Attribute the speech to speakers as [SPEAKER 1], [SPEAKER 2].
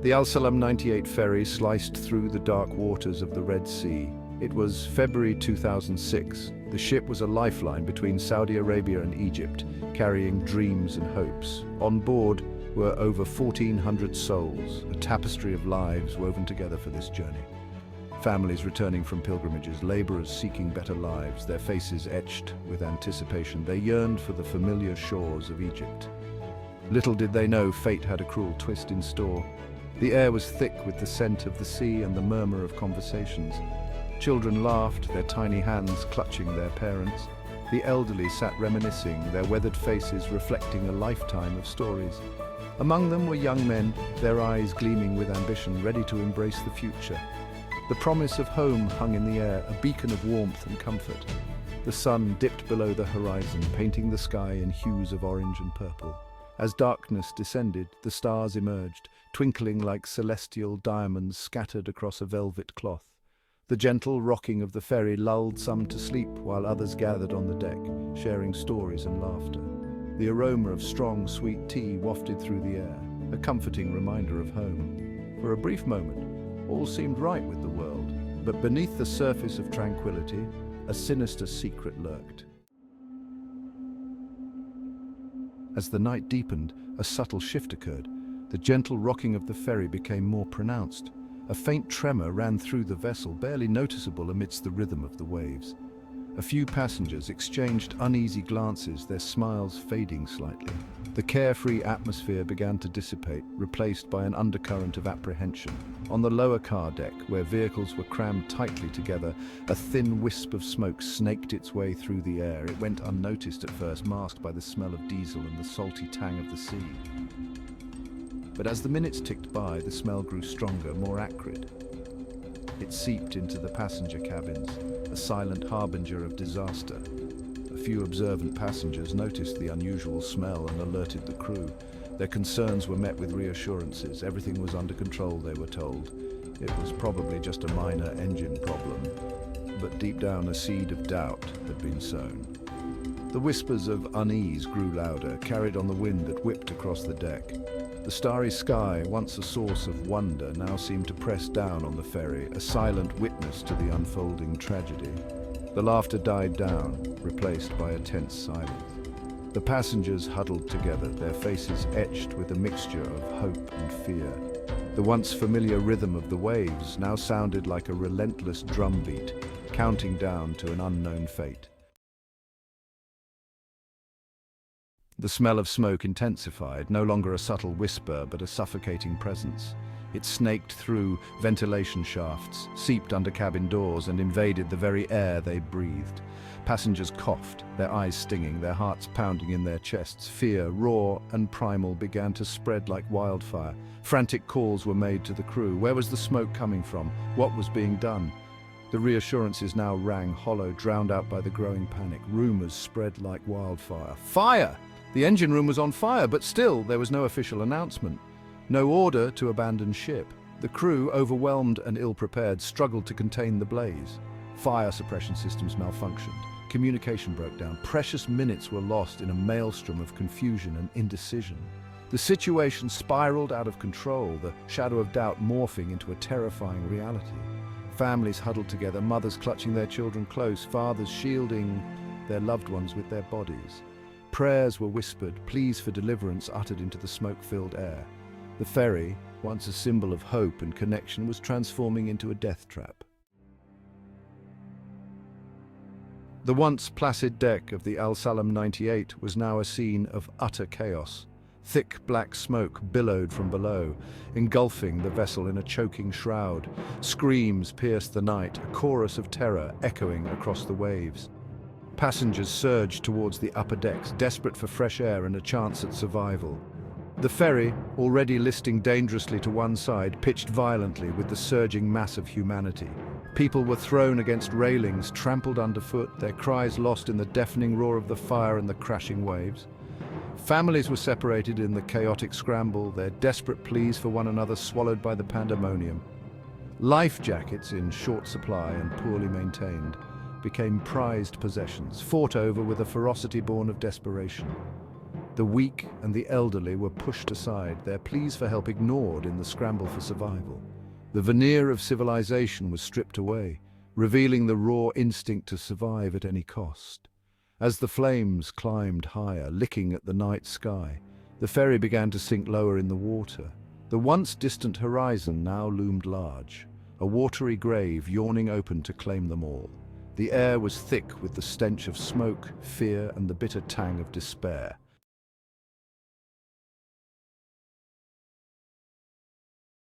[SPEAKER 1] The Al-Salam 98 ferry sliced through the dark waters of the Red Sea. It was February 2006. The ship was a lifeline between Saudi Arabia and Egypt, carrying dreams and hopes. On board were over 1,400 souls, a tapestry of lives woven together for this journey. Families returning from pilgrimages, laborers seeking better lives, their faces etched with anticipation. They yearned for the familiar shores of Egypt. Little did they know fate had a cruel twist in store. The air was thick with the scent of the sea and the murmur of conversations. Children laughed, their tiny hands clutching their parents. The elderly sat reminiscing, their weathered faces reflecting a lifetime of stories. Among them were young men, their eyes gleaming with ambition, ready to embrace the future. The promise of home hung in the air, a beacon of warmth and comfort. The sun dipped below the horizon, painting the sky in hues of orange and purple. As darkness descended, the stars emerged, twinkling like celestial diamonds scattered across a velvet cloth. The gentle rocking of the ferry lulled some to sleep while others gathered on the deck, sharing stories and laughter. The aroma of strong, sweet tea wafted through the air, a comforting reminder of home. For a brief moment, all seemed right with the world, but beneath the surface of tranquility, a sinister secret lurked. As the night deepened, a subtle shift occurred. The gentle rocking of the ferry became more pronounced. A faint tremor ran through the vessel, barely noticeable amidst the rhythm of the waves. A few passengers exchanged uneasy glances, their smiles fading slightly. The carefree atmosphere began to dissipate, replaced by an undercurrent of apprehension. On the lower car deck, where vehicles were crammed tightly together, a thin wisp of smoke snaked its way through the air. It went unnoticed at first, masked by the smell of diesel and the salty tang of the sea. But as the minutes ticked by, the smell grew stronger, more acrid. It seeped into the passenger cabins, a silent harbinger of disaster. A few observant passengers noticed the unusual smell and alerted the crew. Their concerns were met with reassurances. Everything was under control, they were told. It was probably just a minor engine problem, but deep down a seed of doubt had been sown. The whispers of unease grew louder, carried on the wind that whipped across the deck. The starry sky, once a source of wonder, now seemed to press down on the ferry, a silent witness to the unfolding tragedy. The laughter died down, replaced by a tense silence. The passengers huddled together, their faces etched with a mixture of hope and fear. The once familiar rhythm of the waves now sounded like a relentless drumbeat, counting down to an unknown fate. The smell of smoke intensified, no longer a subtle whisper, but a suffocating presence. It snaked through ventilation shafts, seeped under cabin doors, and invaded the very air they breathed. Passengers coughed, their eyes stinging, their hearts pounding in their chests. Fear, raw and primal, began to spread like wildfire. Frantic calls were made to the crew. Where was the smoke coming from? What was being done? The reassurances now rang hollow, drowned out by the growing panic. Rumors spread like wildfire. Fire! The engine room was on fire, but still there was no official announcement. No order to abandon ship. The crew, overwhelmed and ill-prepared, struggled to contain the blaze. Fire suppression systems malfunctioned. Communication broke down. Precious minutes were lost in a maelstrom of confusion and indecision. The situation spiraled out of control, the shadow of doubt morphing into a terrifying reality. Families huddled together, mothers clutching their children close, fathers shielding their loved ones with their bodies. Prayers were whispered, pleas for deliverance uttered into the smoke-filled air. The ferry, once a symbol of hope and connection, was transforming into a death trap. The once placid deck of the Al-Salam 98 was now a scene of utter chaos. Thick black smoke billowed from below, engulfing the vessel in a choking shroud. Screams pierced the night, a chorus of terror echoing across the waves. Passengers surged towards the upper decks, desperate for fresh air and a chance at survival. The ferry, already listing dangerously to one side, pitched violently with the surging mass of humanity. People were thrown against railings, trampled underfoot, their cries lost in the deafening roar of the fire and the crashing waves. Families were separated in the chaotic scramble, their desperate pleas for one another swallowed by the pandemonium. Life jackets, in short supply and poorly maintained, became prized possessions, fought over with a ferocity born of desperation. The weak and the elderly were pushed aside, their pleas for help ignored in the scramble for survival. The veneer of civilization was stripped away, revealing the raw instinct to survive at any cost. As the flames climbed higher, licking at the night sky, the ferry began to sink lower in the water. The once distant horizon now loomed large, a watery grave yawning open to claim them all. The air was thick with the stench of smoke, fear, and the bitter tang of despair.